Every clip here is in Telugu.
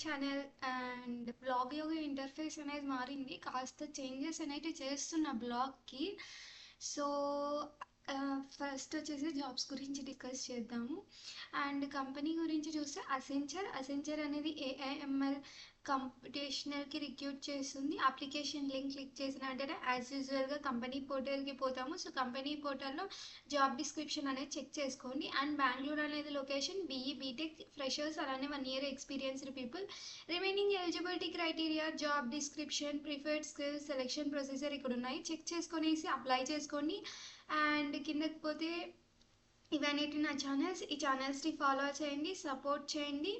ఛానల్ అండ్ బ్లాగ్ యొక్క ఇంటర్ఫేస్ అనేది మారింది. కాస్త చేంజెస్ అనేవి చేస్తున్న బ్లాగ్కి. సో ఫస్ట్ వచ్చేసి జాబ్స్ గురించి డిస్కస్ చేద్దాము. అండ్ కంపెనీ గురించి చూస్తే అసెంచర్ అనేది ఏఐఎంఎల్ కంప్యూటేషనల్కి రిక్రూట్ చేస్తుంది. అప్లికేషన్ లింక్ క్లిక్ చేసిన వెంటనే యాజ్ యూజువల్గా కంపెనీ పోర్టల్కి పోతాము. సో కంపెనీ పోర్టల్లో జాబ్ డిస్క్రిప్షన్ అనేది చెక్ చేసుకోండి. అండ్ బెంగళూరు అనేది లొకేషన్, బీఈ బీటెక్ ఫ్రెషర్స్ అలానే 1 year experienced people. Remaining eligibility criteria, job description, preferred skills, selection procedure ఇక్కడ ఉన్నాయి. చెక్ చేసుకొనేసి అప్లై చేసుకోండి. అండ్ కిందకి పోతే ఇవన్నీ నా ఛానల్స్. ఈ ఛానల్స్ని ఫాలో చేయండి, సపోర్ట్ చేయండి.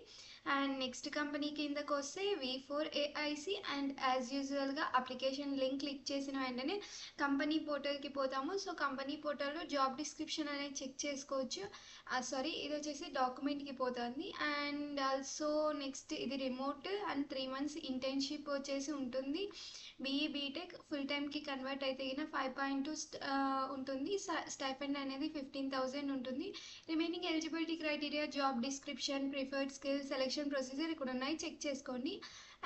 అండ్ నెక్స్ట్ కంపెనీ కిందకు వస్తే V4AIC. అండ్ యాజ్ యూజువల్గా అప్లికేషన్ లింక్ క్లిక్ చేసిన వెంటనే కంపెనీ పోర్టల్కి పోతాము. సో కంపెనీ పోర్టల్లో జాబ్ డిస్క్రిప్షన్ అనేది చెక్ చేసుకోవచ్చు. ఇది వచ్చేసి డాక్యుమెంట్కి పోతుంది. అండ్ ఆల్సో నెక్స్ట్ ఇది రిమోట్ అండ్ 3 months ఇంటర్న్షిప్ వచ్చేసి ఉంటుంది. బీఈ బీటెక్ ఫుల్ టైమ్కి కన్వర్ట్ అయితే 5.2 ఉంటుంది. స్టైఫండ్ అనేది 15,000 ఉంటుంది. Remaining eligibility criteria, job description, preferred skills, selection procedure ఇక్కడ ఉన్నాయి, చెక్ చేసుకోండి.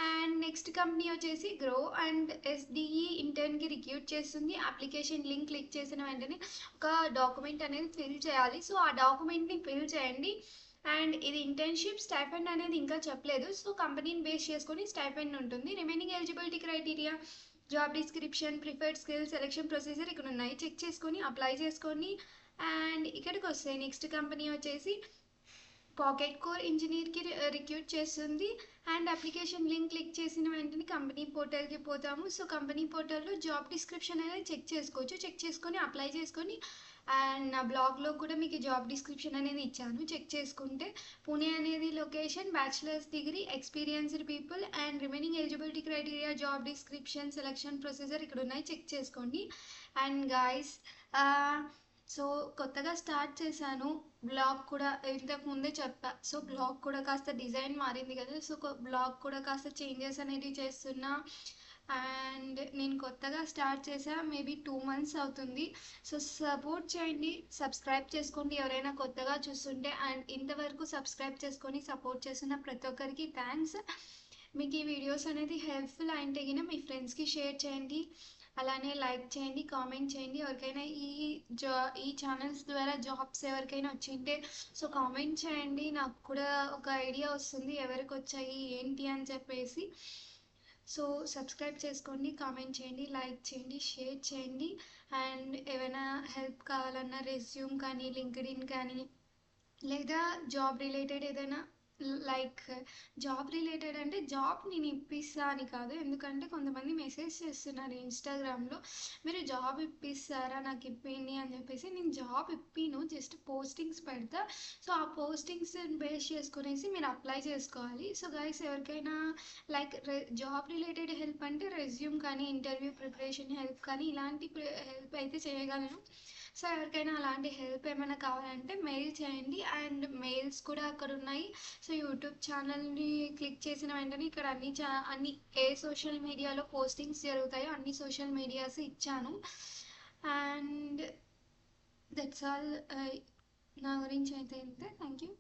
అండ్ నెక్స్ట్ కంపెనీ వచ్చేసి గ్రో అండ్ ఎస్డిఈ ఇంటర్న్కి రిక్రూట్ చేస్తుంది. అప్లికేషన్ లింక్ క్లిక్ చేసిన వెంటనే ఒక డాక్యుమెంట్ అనేది ఫిల్ చేయాలి. సో ఆ డాక్యుమెంట్ని ఫిల్ చేయండి. అండ్ ఇది ఇంటర్న్షిప్. స్టైఫండ్ అనేది ఇంకా చెప్పలేదు. సో కంపెనీని బేస్ చేసుకొని స్టైఫండ్ ఉంటుంది. Remaining eligibility criteria, job description, preferred skills, selection procedure ఇక్కడ ఉన్నాయి, చెక్ చేసుకొని అప్లై చేసుకోండి. అండ్ ఇక్కడికి వస్తే నెక్స్ట్ కంపెనీ వచ్చేసి పాకెట్ కోర్ ఇంజనీర్కి రిక్రూట్ చేస్తుంది. అండ్ అప్లికేషన్ లింక్ క్లిక్ చేసిన వెంటనే కంపెనీ పోర్టల్కి పోతాము. సో కంపెనీ పోర్టల్లో జాబ్ డిస్క్రిప్షన్ అనేది చెక్ చేసుకోవచ్చు, చెక్ చేసుకొని అప్లై చేసుకొని. అండ్ నా బ్లాగ్లో కూడా మీకు జాబ్ డిస్క్రిప్షన్ అనేది ఇచ్చాను, చెక్ చేసుకుంటే. పుణే అనేది location, bachelors degree, experienced people. And remaining eligibility criteria, job description, selection procedure ఇక్కడ ఉన్నాయి, చెక్ చేసుకోండి. అండ్ గాయస్ సో కొత్తగా స్టార్ట్ చేశాను బ్లాగ్ కూడా, ఇంతకు ముందే చెప్పా. సో బ్లాగ్ కూడా కాస్త డిజైన్ మారింది కదా, సో బ్లాగ్ కూడా కాస్త చేంజెస్ అనేవి చేస్తున్నా. అండ్ నేను కొత్తగా స్టార్ట్ చేసా, మేబీ 2 months అవుతుంది. సో సపోర్ట్ చేయండి, సబ్స్క్రైబ్ చేసుకోండి ఎవరైనా కొత్తగా చూస్తుంటే. అండ్ ఇంతవరకు సబ్స్క్రైబ్ చేసుకొని సపోర్ట్ చేస్తున్న ప్రతి ఒక్కరికి థ్యాంక్స్. మీకు ఈ వీడియోస్ అనేది హెల్ప్ఫుల్ అయితే మీ ఫ్రెండ్స్కి షేర్ చేయండి, అలానే లైక్ చేయండి, కామెంట్ చేయండి. ఎవరికైనా ఈ ఛానల్స్ ద్వారా జాబ్స్ ఎవరికైనా వచ్చింటే సో కామెంట్ చేయండి, నాకు కూడా ఒక ఐడియా వస్తుంది ఎవరికి వచ్చాయి ఏంటి అని చెప్పేసి. సో సబ్స్క్రైబ్ చేసుకోండి, కామెంట్ చేయండి, లైక్ చేయండి, షేర్ చేయండి. అండ్ ఏమైనా హెల్ప్ కావాలన్నా రెజ్యూమ్ కానీ, లింక్డ్ఇన్ కానీ, లేదా జాబ్ రిలేటెడ్ ఏదైనా, లైక్ జాబ్ రిలేటెడ్ అంటే జాబ్ నేను ఇప్పిస్తా అని కాదు. ఎందుకంటే కొంతమంది మెసేజ్ చేస్తున్నారు ఇన్స్టాగ్రామ్లో, మీరు జాబ్ ఇప్పిస్తారా నాకు ఇప్పిండి అని చెప్పేసి. నేను జాబ్ ఇప్పిను, జస్ట్ పోస్టింగ్స్ పెడతా. సో ఆ పోస్టింగ్స్ బేస్ చేసుకునేసి మీరు అప్లై చేసుకోవాలి. సో గైస్ ఎవరికైనా లైక్ జాబ్ రిలేటెడ్ హెల్ప్ అంటే రెజ్యూమ్ కానీ, ఇంటర్వ్యూ ప్రిపరేషన్ హెల్ప్ కానీ, ఇలాంటి హెల్ప్ అయితే చేయగలను. సో ఎవరికైనా అలాంటి హెల్ప్ ఏమైనా కావాలంటే మెయిల్ చేయండి. అండ్ మెయిల్స్ కూడా అక్కడ ఉన్నాయి. సో యూట్యూబ్ ఛానల్ని క్లిక్ చేసిన వెంటనే ఇక్కడ అన్ని ఏ సోషల్ మీడియాలో పోస్టింగ్స్ జరుగుతాయో అన్ని సోషల్ మీడియాస్ ఇచ్చాను. And that's all. నా గురించి అయితే ఇంతే. Thank you.